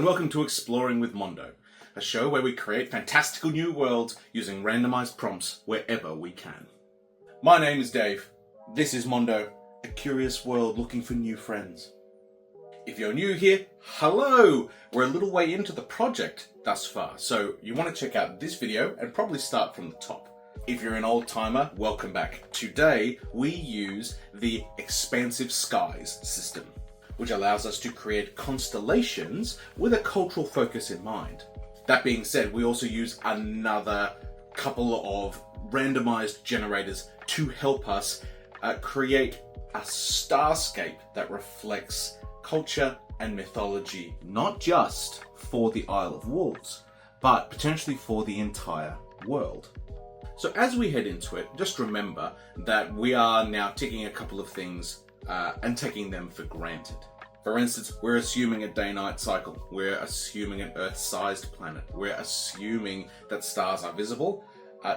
welcome to Exploring with Mondo, a show where we create fantastical new worlds using randomized prompts wherever we can. My name is Dave. This is Mondo, a curious world looking for new friends. If you're new here, hello! We're a little way into the project thus far, so you want to check out this video and probably start from the top. If you're an old timer, welcome back. Today, we use the Expansive Skies System, which allows us to create constellations with a cultural focus in mind. That being said, we also use another couple of randomized generators to help us create a starscape that reflects culture and mythology, not just for the Isle of Wolves, but potentially for the entire world. So as we head into it, just remember that we are now taking a couple of things and taking them for granted. For instance, we're assuming a day-night cycle. We're assuming an Earth-sized planet. We're assuming that stars are visible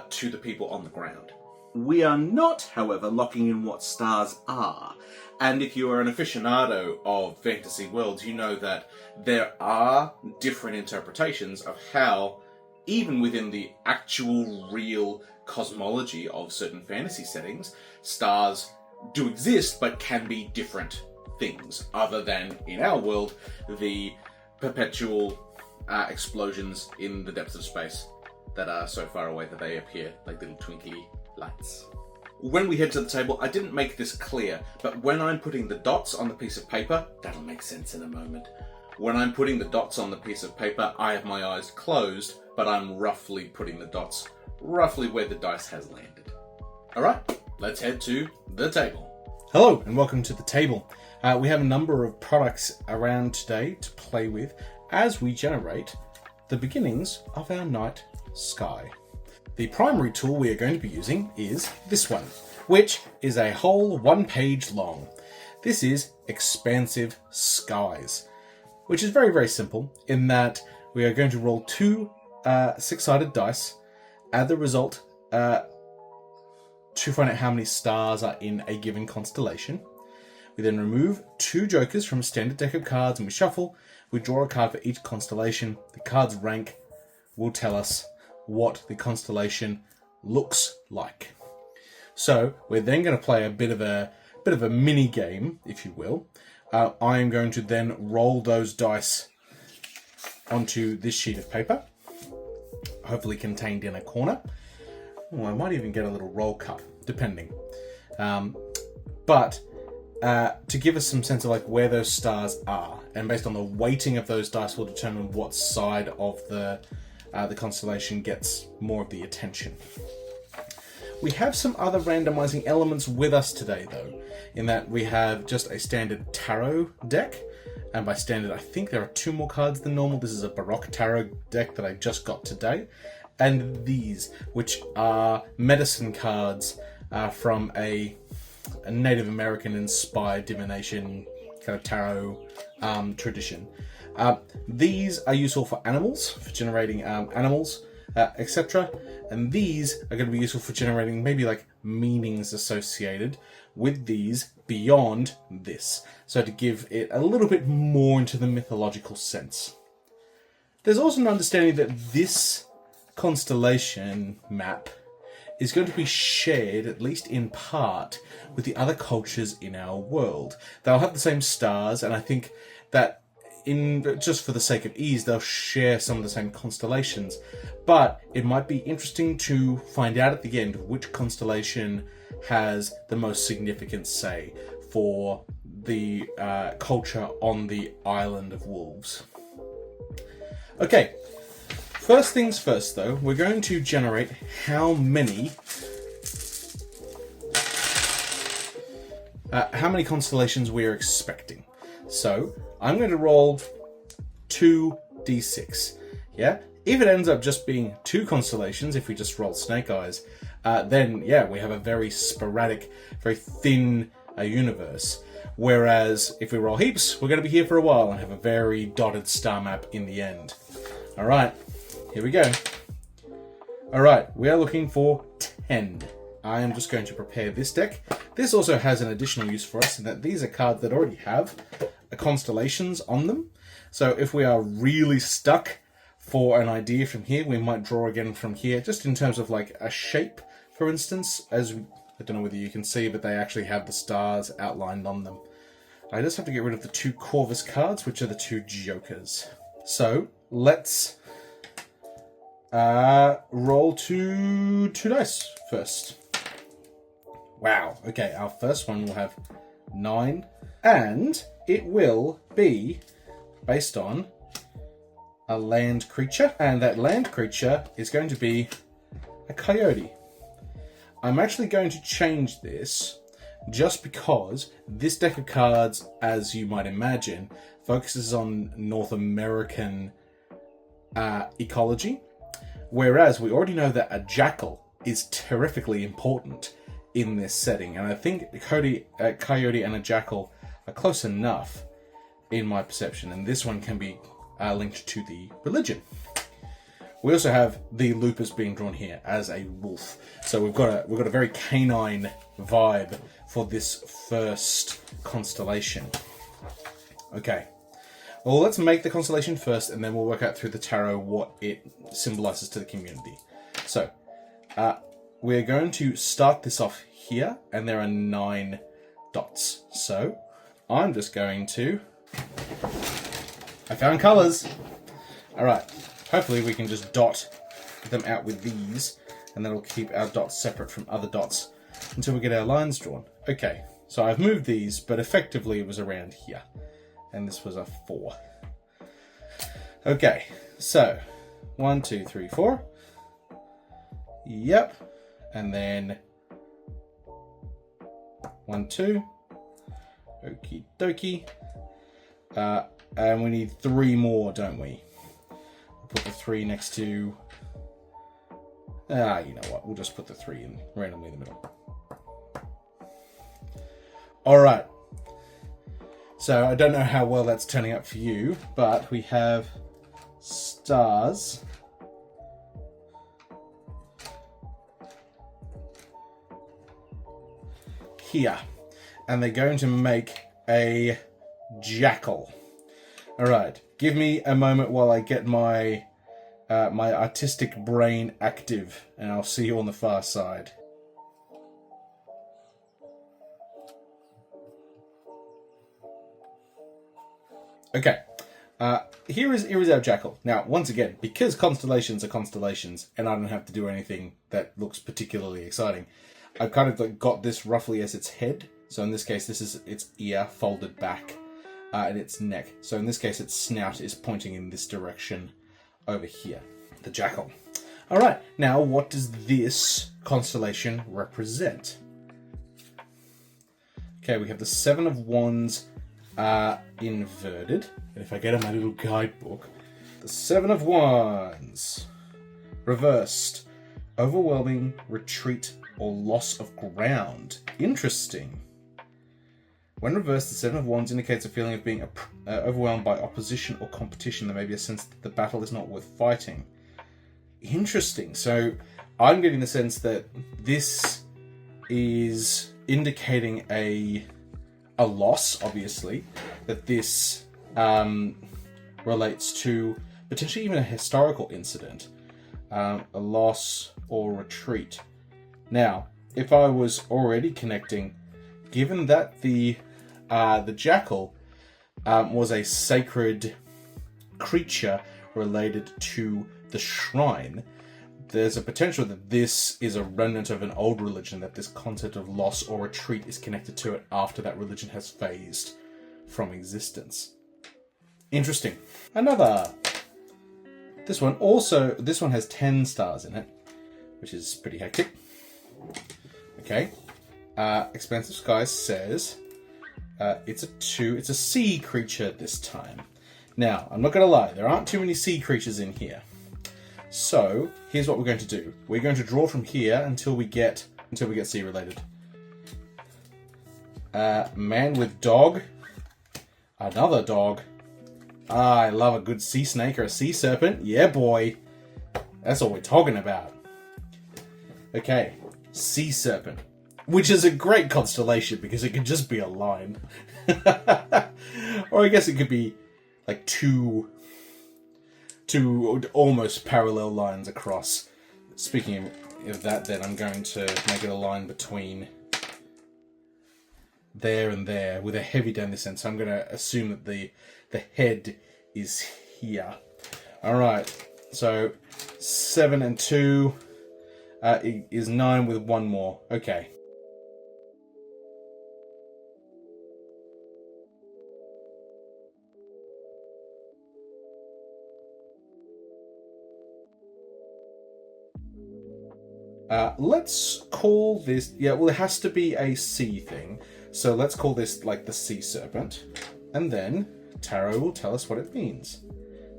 to the people on the ground. We are not, however, locking in what stars are. And if you are an aficionado of fantasy worlds, you know that there are different interpretations of how, even within the actual real cosmology of certain fantasy settings, stars do exist but can be different things other than, in our world, the perpetual explosions in the depths of space that are so far away that they appear like little twinkly lights. When we head to the table, I didn't make this clear, but when I'm putting the dots on the piece of paper, that'll make sense in a moment. When I'm putting the dots on the piece of paper, I have my eyes closed, but I'm roughly putting the dots roughly where the dice has landed. Alright, let's head to the table. Hello and welcome to the table. We have a number of products around today to play with as we generate the beginnings of our night sky. The primary tool we are going to be using is this one, which is a whole 1 page long. This is Expansive Skies, which is very, very simple in that we are going to roll 2 six-sided dice, add the result to find out how many stars are in a given constellation. We then remove 2 jokers from a standard deck of cards and we shuffle. We draw a card for each constellation. The card's rank will tell us what the constellation looks like. So we're then going to play a bit of a mini game, if you will. I am going to then roll those dice onto this sheet of paper, hopefully contained in a corner. Oh, I might even get a little roll cup, depending. But to give us some sense of like where those stars are, and based on the weighting of those dice will determine what side of the constellation gets more of the attention. We have some other randomizing elements with us today, though, in that we have just a standard tarot deck, and by standard I think there are 2 more cards than normal. This is a Baroque tarot deck that I just got today, and these, which are medicine cards from a Native American inspired divination kind of tarot tradition. These are useful for animals, for generating animals, etc. And these are going to be useful for generating maybe like meanings associated with these beyond this. So to give it a little bit more into the mythological sense. There's also an understanding that this constellation map is going to be shared, at least in part, with the other cultures in our world. They'll have the same stars, and I think that just for the sake of ease, they'll share some of the same constellations. But it might be interesting to find out at the end which constellation has the most significant say for the culture on the Island of Wolves. Okay, first things first though, we're going to generate how many constellations we're expecting. So I'm going to roll 2d6. Yeah? If it ends up just being 2 constellations, if we just roll snake eyes, then yeah, we have a very sporadic, very thin universe. Whereas if we roll heaps, we're going to be here for a while and have a very dotted star map in the end. Alright, here we go. Alright, we are looking for 10. I am just going to prepare this deck. This also has an additional use for us in that these are cards that already have constellations on them. So if we are really stuck for an idea from here, we might draw again from here, just in terms of like a shape, for instance. As I don't know whether you can see, but they actually have the stars outlined on them. I just have to get rid of the 2 Corvus cards, which are the 2 Jokers. So let's roll 2 dice first. Wow. Okay, our first one will have 9, and it will be based on a land creature, and that land creature is going to be a coyote. I'm actually going to change this just because this deck of cards, as you might imagine, focuses on North American ecology, whereas we already know that a jackal is terrifically important in this setting, and I think a coyote and a jackal are close enough in my perception, and this one can be linked to the religion. We also have the lupus being drawn here as a wolf, so we've got a very canine vibe for this first constellation. Okay, well, let's make the constellation first, and then we'll work out through the tarot what it symbolizes to the community. So we're going to start this off here, and there are 9 dots. So I'm just going to... I found colours! Alright, hopefully we can just dot them out with these, and that'll keep our dots separate from other dots until we get our lines drawn. Okay, so I've moved these, but effectively it was around here. And this was a 4. Okay, so 1, 2, 3, 4. Yep. And then 1, 2. Okie dokie. And we need 3 more, don't we? We'll put the 3 next to... you know what? We'll just put the 3 in randomly in the middle. Alright. So I don't know how well that's turning out for you, but we have stars here, and they're going to make a jackal. Alright, give me a moment while I get my my artistic brain active, and I'll see you on the far side. Okay, here is our jackal. Now, once again, because constellations are constellations, and I don't have to do anything that looks particularly exciting, I've kind of got this roughly as its head. So in this case, this is its ear folded back, and its neck. So in this case, its snout is pointing in this direction over here. The jackal. All right, now what does this constellation represent? Okay, we have the 7 of Wands inverted. And if I get in my little guidebook, the 7 of Wands reversed. Overwhelming, retreat, or loss of ground. Interesting. When reversed, the 7 of Wands indicates a feeling of being overwhelmed by opposition or competition. There may be a sense that the battle is not worth fighting. Interesting. So I'm getting the sense that this is indicating a loss, obviously, that this relates to potentially even a historical incident, a loss or retreat. Now, if I was already connecting, given that the jackal was a sacred creature related to the shrine, there's a potential that this is a remnant of an old religion, that this concept of loss or retreat is connected to it after that religion has phased from existence. Interesting. Another. This one has 10 stars in it, which is pretty hectic. Okay. Expansive Skies says it's a sea creature this time. Now, I'm not going to lie, there aren't too many sea creatures in here. So, here's what we're going to do. We're going to draw from here until we get sea related. Man with dog. Another dog. I love a good sea snake or a sea serpent. Yeah, boy. That's what we're talking about. Okay, sea serpent. Which is a great constellation because it could just be a line. Or I guess it could be like two almost parallel lines across. Speaking of that, then I'm going to make it a line between there and there with a heavy down this end. So I'm going to assume that the head is here. All right. So 7 and 2 is 9 with one more. Okay. Let's call this, yeah, well, it has to be a sea thing. So let's call this like the sea serpent. And then Tarot will tell us what it means.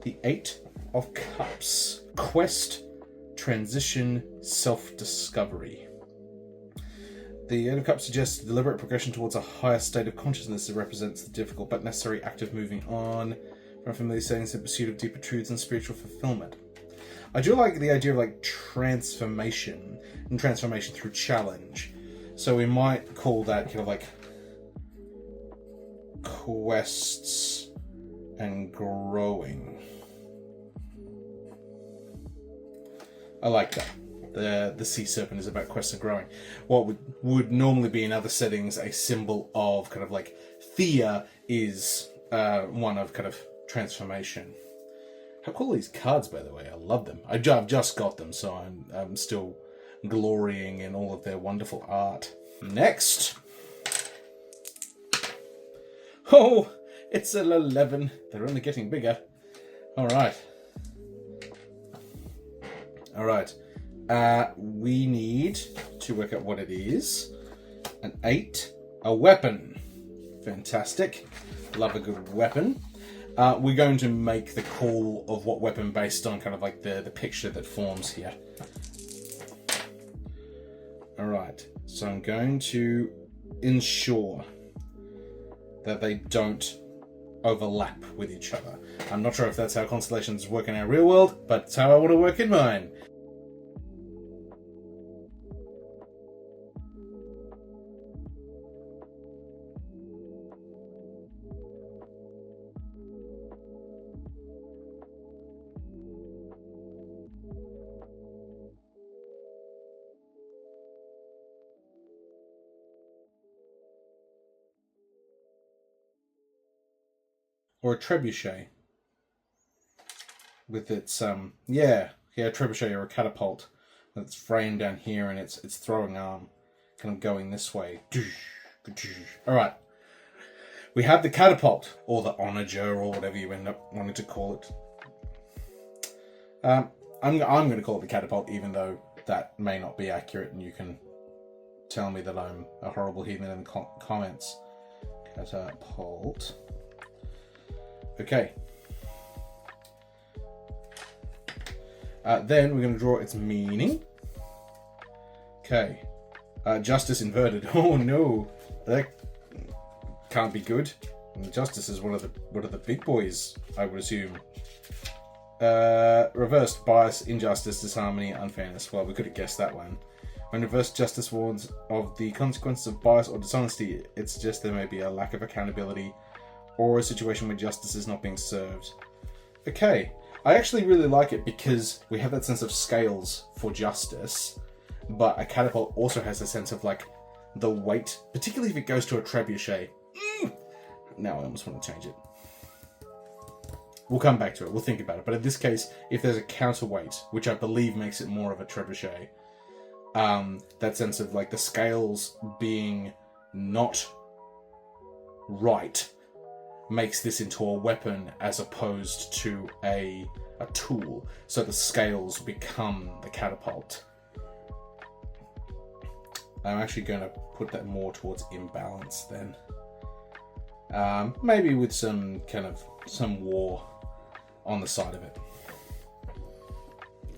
The 8 of Cups. Quest, transition, self-discovery. The 8 of Cups suggests deliberate progression towards a higher state of consciousness that represents the difficult but necessary act of moving on from familiar settings in pursuit of deeper truths and spiritual fulfillment. I do like the idea of like transformation and transformation through challenge. So we might call that kind of like quests and growing. I like that. The sea serpent is about quests and growing. What would normally be in other settings a symbol of kind of like Thea is one of kind of transformation. How cool are these cards, by the way? I love them. I've just got them, so I'm still glorying in all of their wonderful art. Next. Oh, it's an 11. They're only getting bigger. All right. All right. We need to work out what it is. An 8. A weapon. Fantastic. Love a good weapon. We're going to make the call of what weapon based on kind of like the picture that forms here. Alright, so I'm going to ensure that they don't overlap with each other. I'm not sure if that's how constellations work in our real world, but it's how I want to work in mine. Or a trebuchet. With its, a trebuchet or a catapult. That's framed down here and its throwing arm kind of going this way. Alright. We have the catapult, or the onager, or whatever you end up wanting to call it. I'm going to call it the catapult, even though that may not be accurate, and you can tell me that I'm a horrible heathen in the comments. Catapult. Okay. Then we're going to draw its meaning. Okay. Justice inverted. Oh no, that can't be good. Justice is one of the big boys, I would assume. Reversed bias, injustice, disharmony, unfairness. Well, we could have guessed that one. When reversed justice warns of the consequences of bias or dishonesty, it suggests there may be a lack of accountability or a situation where justice is not being served. Okay, I actually really like it because we have that sense of scales for justice, but a catapult also has a sense of like the weight, particularly if it goes to a trebuchet. Now I almost want to change it. We'll come back to it, we'll think about it, but in this case, if there's a counterweight, which I believe makes it more of a trebuchet, that sense of like the scales being not right makes this into a weapon as opposed to a tool. So the scales become the catapult. I'm actually going to put that more towards imbalance then. Maybe with some war on the side of it.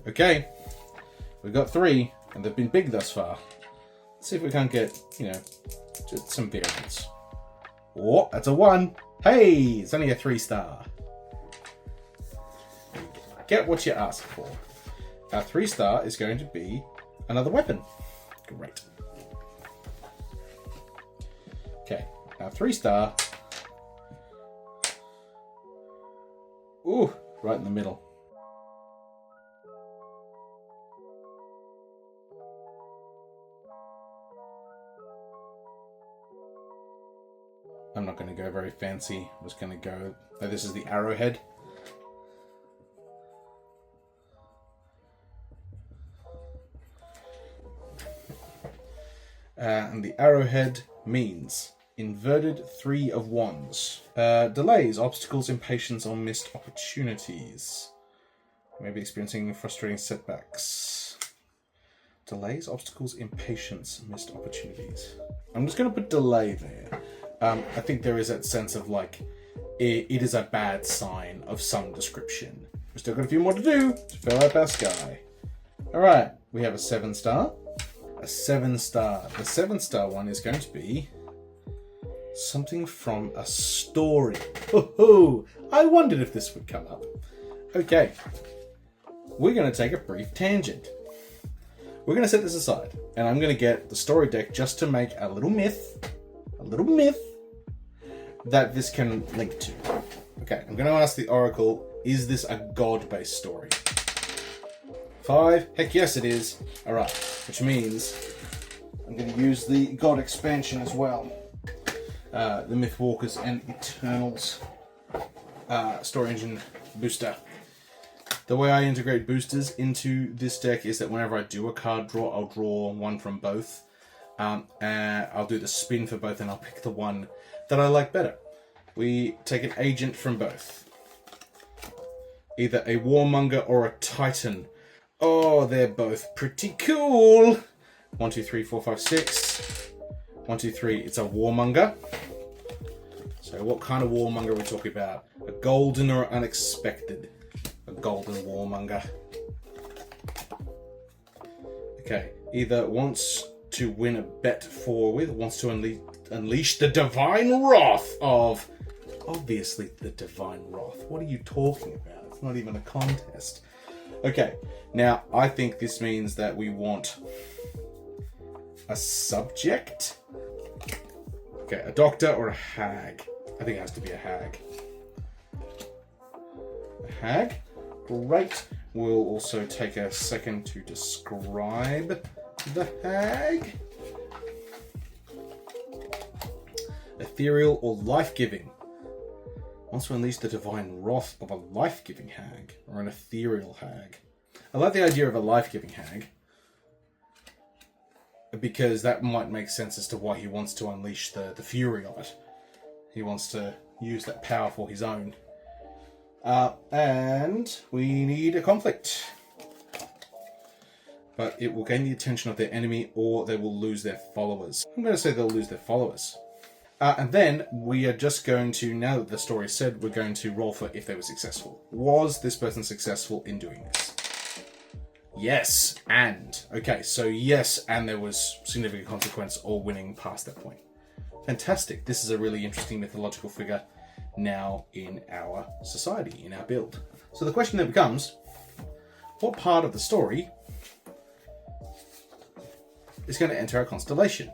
Okay, we've got 3, and they've been big thus far. Let's see if we can't get, just some variance. Oh, that's a 1. Hey, it's only a 3-star. Get what you ask for. Our 3-star is going to be another weapon. Great. Okay, our 3-star right in the middle. I'm not going to go very fancy. I'm just going to go... Oh, this is the arrowhead. And the arrowhead means inverted 3 of Wands. Delays, obstacles, impatience, or missed opportunities. Maybe experiencing frustrating setbacks. Delays, obstacles, impatience, missed opportunities. I'm just going to put delay there. I think there is that sense of like, it is a bad sign of some description. We've still got a few more to do to fill up our sky. Alright, we have a 7-star. A 7-star. The 7-star one is going to be something from a story. Oh, I wondered if this would come up. Okay, we're going to take a brief tangent. We're going to set this aside, and I'm going to get the story deck just to make a little myth that this can link to. Okay, I'm going to ask the Oracle, is this a god-based story? 5, heck yes it is. Alright, which means I'm going to use the god expansion as well. The Mythwalkers and Eternals story engine booster. The way I integrate boosters into this deck is that whenever I do a card draw, I'll draw one from both. And I'll do the spin for both and I'll pick the one that I like better. We take an agent from both. Either a Warmonger or a Titan. Oh, they're both pretty cool. 1, 2, 3, 4, 5, 6. 1, 2, 3, it's a Warmonger. So what kind of Warmonger are we talking about? A golden or unexpected? A golden Warmonger. Okay, either wants to win a bet wants to unleash the divine wrath of... Obviously the divine wrath. What are you talking about? It's not even a contest. Okay, now I think this means that we want a subject. Okay, a doctor or a hag. I think it has to be a hag. A hag. Great. We'll also take a second to describe the hag. Ethereal or life-giving. Wants to unleash the divine wrath of a life-giving hag or an ethereal hag. I like the idea of a life-giving hag because that might make sense as to why he wants to unleash the fury of it. He wants to use that power for his own. And we need a conflict. But it will gain the attention of their enemy or they will lose their followers. I'm going to say they'll lose their followers. And then we are just going to, now that the story is said, we're going to roll for if they were successful. Was this person successful in doing this? Yes, and. Okay, so yes, and there was significant consequence or winning past that point. Fantastic. This is a really interesting mythological figure now in our society, in our build. So the question then becomes, what part of the story is going to enter our constellation?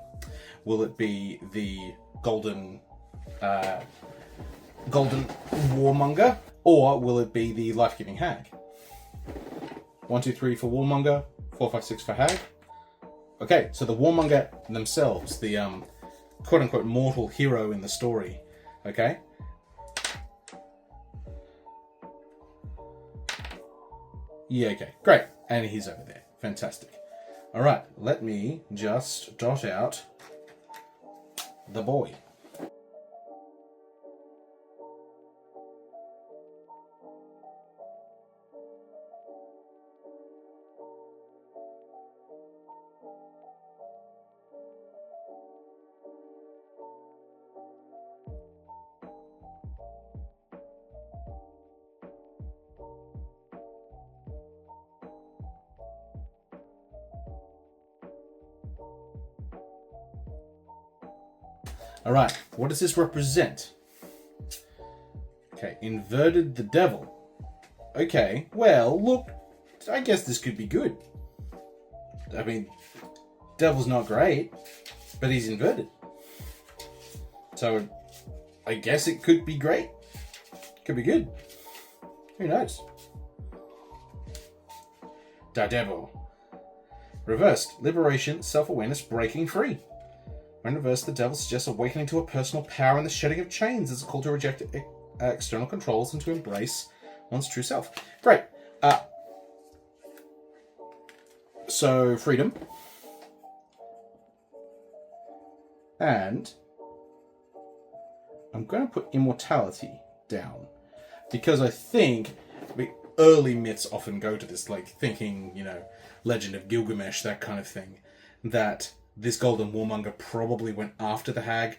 Will it be the golden warmonger, or will it be the life-giving hag? 1, 2, 3 for warmonger, 4, 5, 6 for hag. Okay, so the warmonger themselves, the quote-unquote mortal hero in the story. Okay. Yeah. Okay. Great. And he's over there. Fantastic. All right. Let me just dot out the boy. All right, what does this represent? Okay, inverted the devil. Okay, well, look, I guess this could be good. I mean, devil's not great, but he's inverted. So, I guess it could be great. Could be good. Who knows? Daredevil. Reversed. Liberation, self-awareness, breaking free. When reversed, the devil suggests awakening to a personal power and the shedding of chains as a call to reject external controls and to embrace one's true self. Great. So, freedom. And I'm going to put immortality down because I think early myths often go to this, like thinking, Legend of Gilgamesh, that kind of thing, that this golden warmonger probably went after the hag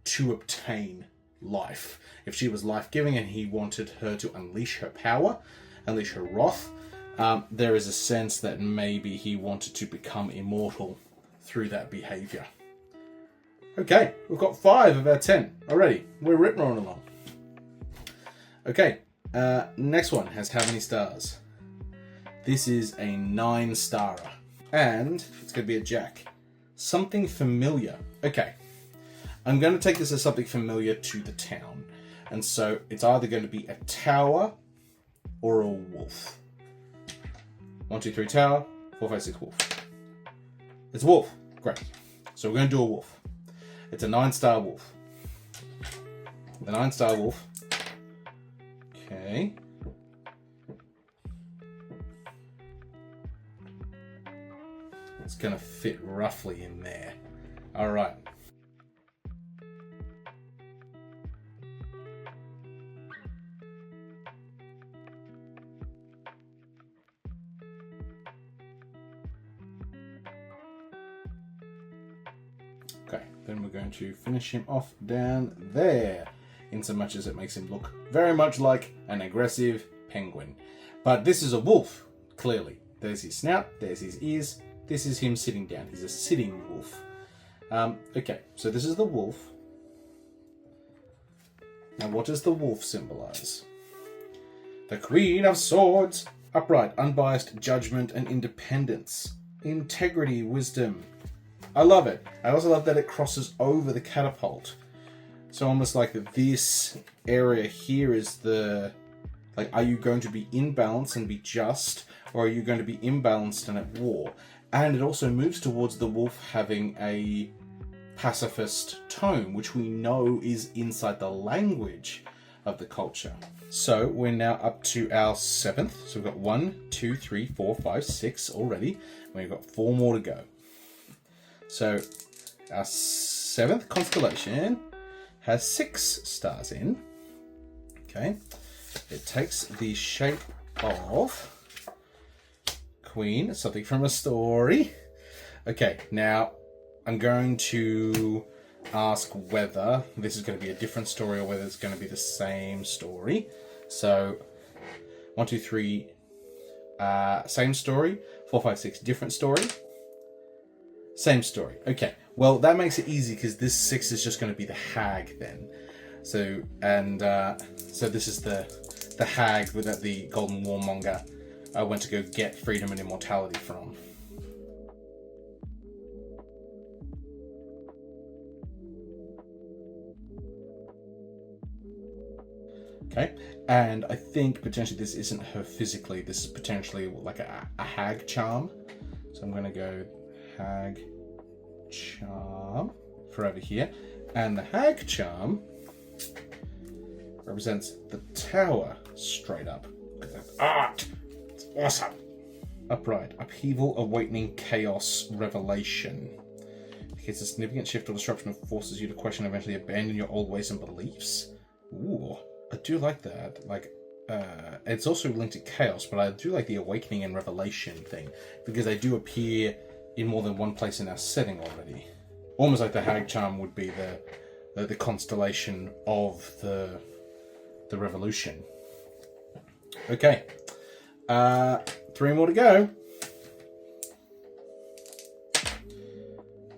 to obtain life. If she was life-giving and he wanted her to unleash her power, unleash her wrath, there is a sense that maybe he wanted to become immortal through that behavior. Okay, we've got 5 of our 10 already. We're ripping on along. Okay, next one has how many stars? This is a 9-starer. And it's going to be a jack. Something familiar. Okay, I'm going to take this as something familiar to the town. And so it's either going to be a tower or a wolf. 1, 2, 3 tower, 4, 5, 6 wolf. It's a wolf. Great. So we're going to do a wolf. It's a 9-star wolf. The 9-star wolf. Okay. It's going to fit roughly in there. All right. Okay, then we're going to finish him off down there, in so much as it makes him look very much like an aggressive penguin. But this is a wolf, clearly. There's his snout, there's his ears. This is him sitting down. He's a sitting wolf. Okay, so this is the wolf. Now, what does the wolf symbolize? The Queen of Swords. Upright, unbiased judgment and independence. Integrity, wisdom. I love it. I also love that it crosses over the catapult. So almost like this area here is the... Like, are you going to be in balance and be just? Or are you going to be imbalanced and at war? And it also moves towards the wolf having a pacifist tone, which we know is inside the language of the culture. So we're now up to our 7th. So we've got 1, 2, 3, 4, 5, 6 already. And we've got 4 more to go. So our 7th constellation has 6 stars in. Okay. It takes the shape of Queen, something from a story. Okay, now I'm going to ask whether this is going to be a different story or whether it's going to be the same story. So 1, 2, 3, same story. 4, 5, 6, different story. Same story. Okay, well that makes it easy because this 6 is just going to be the hag then. So so this is the hag that the golden warmonger went to go get freedom and immortality from. Okay, and I think potentially this isn't her physically. This is potentially like a hag charm. So I'm going to go hag charm for over here. And the hag charm represents the tower straight up. Look at that art. It's awesome. Upright. Upheaval, awakening, chaos, revelation. It's a significant shift or disruption that forces you to question and eventually abandon your old ways and beliefs. Ooh, I do like that. Like, it's also linked to chaos, but I do like the awakening and revelation thing because they do appear in more than one place in our setting already. Almost like the hag charm would be the constellation of the revolution. Okay, 3 more to go.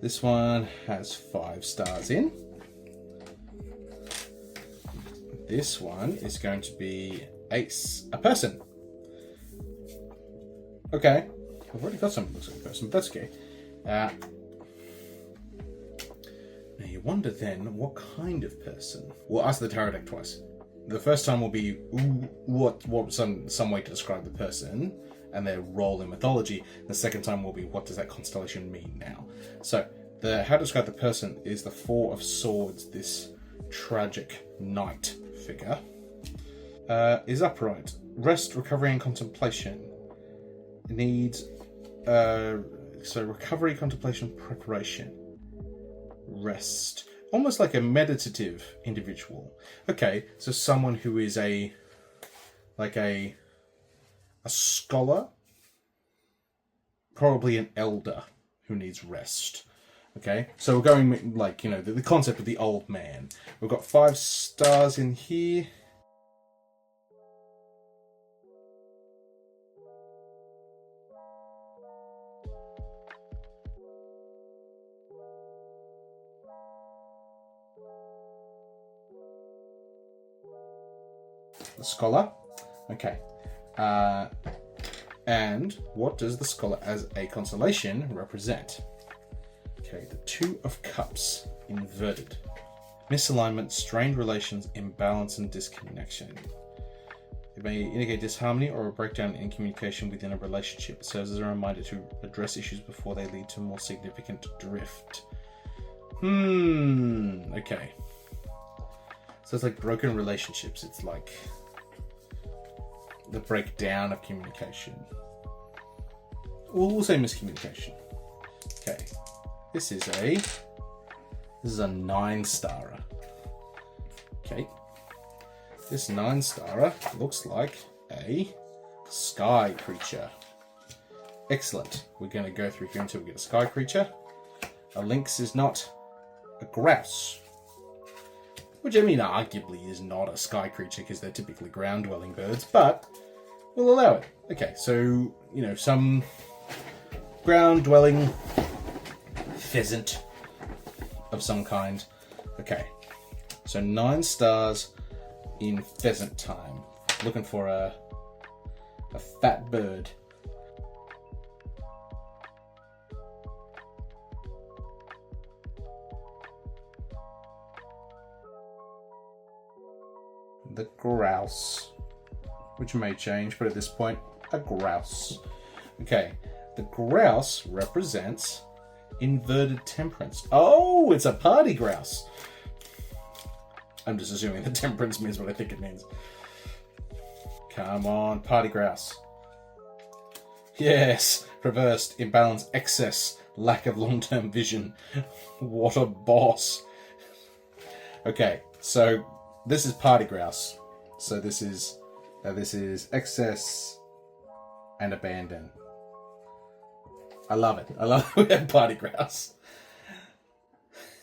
This one has 5 stars in. This one is going to be a person. Okay, I've already got someone who looks like a person, but that's okay. Now you wonder then, what kind of person? We'll ask the tarot deck twice. the first time will be what some way to describe the person and their role in mythology. The second time will be what does that constellation mean now. So the how to describe the person is the Four of Swords, this tragic knight figure. Is upright. Rest, recovery, and contemplation. Needs so recovery, contemplation, preparation. Rest. Almost like a meditative individual. Okay, so someone who is a scholar, probably an elder who needs rest. Okay, so we're going like, you know, the concept of the old man. We've got 5 stars in here. The scholar. Okay. And what does the scholar as a constellation represent? Okay, the Two of Cups, inverted. Misalignment, strained relations, imbalance, and disconnection. It may indicate disharmony or a breakdown in communication within a relationship. It serves as a reminder to address issues before they lead to more significant drift. Okay. So it's like broken relationships. It's like the breakdown of communication. We'll say miscommunication. Okay. This is a 9-starer. Okay. This 9-starer looks like a sky creature. Excellent. We're going to go through here until we get a sky creature. A lynx is not a grouse. Which, I mean, arguably is not a sky creature because they're typically ground-dwelling birds, but we'll allow it. Okay, so, you know, some ground-dwelling pheasant of some kind. Okay, so 9 stars in pheasant time. Looking for a fat bird. The grouse, which may change, but at this point, a grouse. Okay, the grouse represents inverted temperance. Oh, it's a party grouse. I'm just assuming that temperance means what I think it means. Come on, party grouse. Yes, reversed, imbalance, excess, lack of long-term vision. What a boss. Okay, so this is party grouse. So this is excess and abandon. I love it. I love we have party grouse.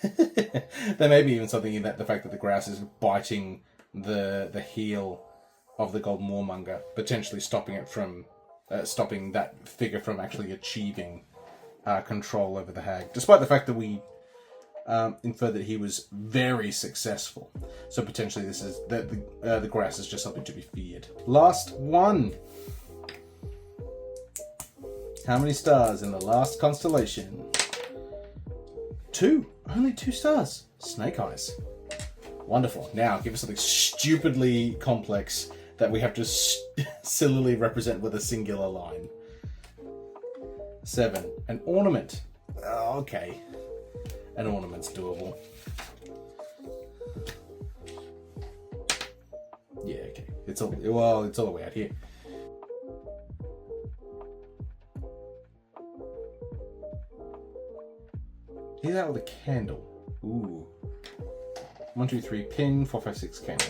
There may be even something in that, the fact that the grouse is biting the heel of the golden warmonger, potentially stopping it from stopping that figure from actually achieving control over the hag, despite the fact that we infer that he was very successful. So potentially this is the grass is just something to be feared. Last one. How many stars in the last constellation? 2. Only 2 stars. Snake eyes. Wonderful. Now give us something stupidly complex that we have to sillily represent with a singular line. 7. An ornament. Okay. An ornament's doable. Yeah, okay. It's all the way out here. He's out with a candle. Ooh. 1, 2, 3 pin, 4, 5, 6 candle.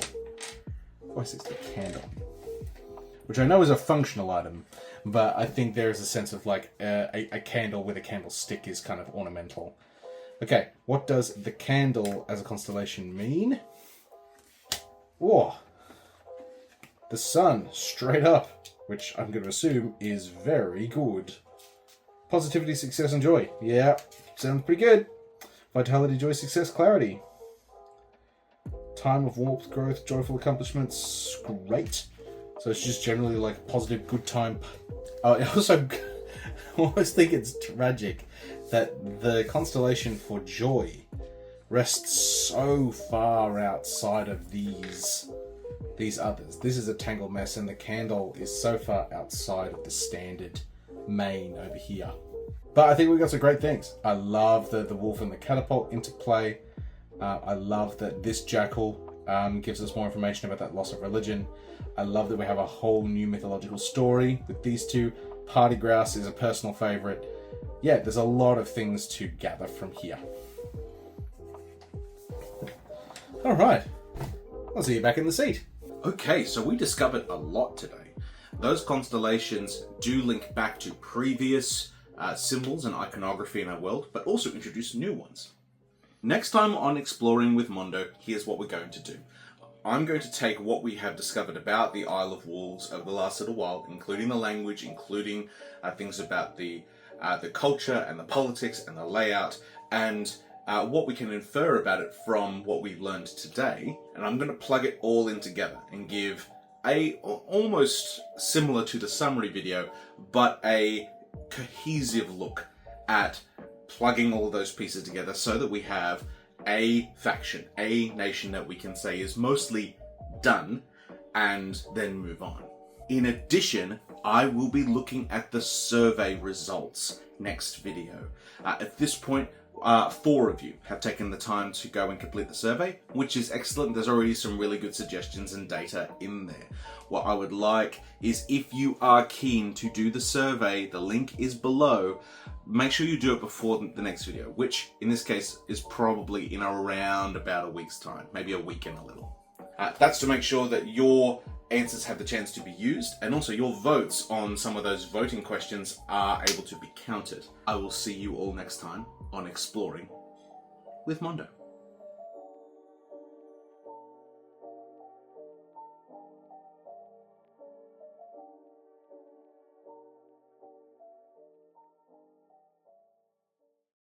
4, 5, 6 candle. Which I know is a functional item, but I think there is a sense of like a candle with a candlestick is kind of ornamental. Okay, what does the candle as a constellation mean? Whoa. The sun, straight up, which I'm going to assume is very good. Positivity, success, and joy. Yeah, sounds pretty good. Vitality, joy, success, clarity. Time of warmth, growth, joyful accomplishments. Great. So it's just generally like positive, good time. I also always think it's tragic that the constellation for joy rests so far outside of these these others. This is a tangled mess, and the candle is so far outside of the standard main over here. But I think we've got some great things. I love the wolf and the catapult interplay. I love that this jackal gives us more information about that loss of religion. I love that we have a whole new mythological story with these two. Party grouse is a personal favorite. Yeah, there's a lot of things to gather from here. All right, I'll see you back in the seat. Okay, so we discovered a lot today. Those constellations do link back to previous symbols and iconography in our world, but also introduce new ones. Next time on Exploring with Mondo, here's what we're going to do. I'm going to take what we have discovered about the Isle of Wolves over the last little while, including the language, including things about the culture and the politics and the layout, and what we can infer about it from what we've learned today, and I'm going to plug it all in together and give a almost similar to the summary video, but a cohesive look at plugging all of those pieces together so that we have a faction, a nation that we can say is mostly done, and then move on. In addition, I will be looking at the survey results next video. At this point, 4 of you have taken the time to go and complete the survey, which is excellent. There's already some really good suggestions and data in there. What I would like is, if you are keen to do the survey, the link is below. Make sure you do it before the next video, which in this case is probably in around about a week's time, maybe a week and a little. That's to make sure that your answers have the chance to be used, and also your votes on some of those voting questions are able to be counted. I will see you all next time on Exploring with Mondo.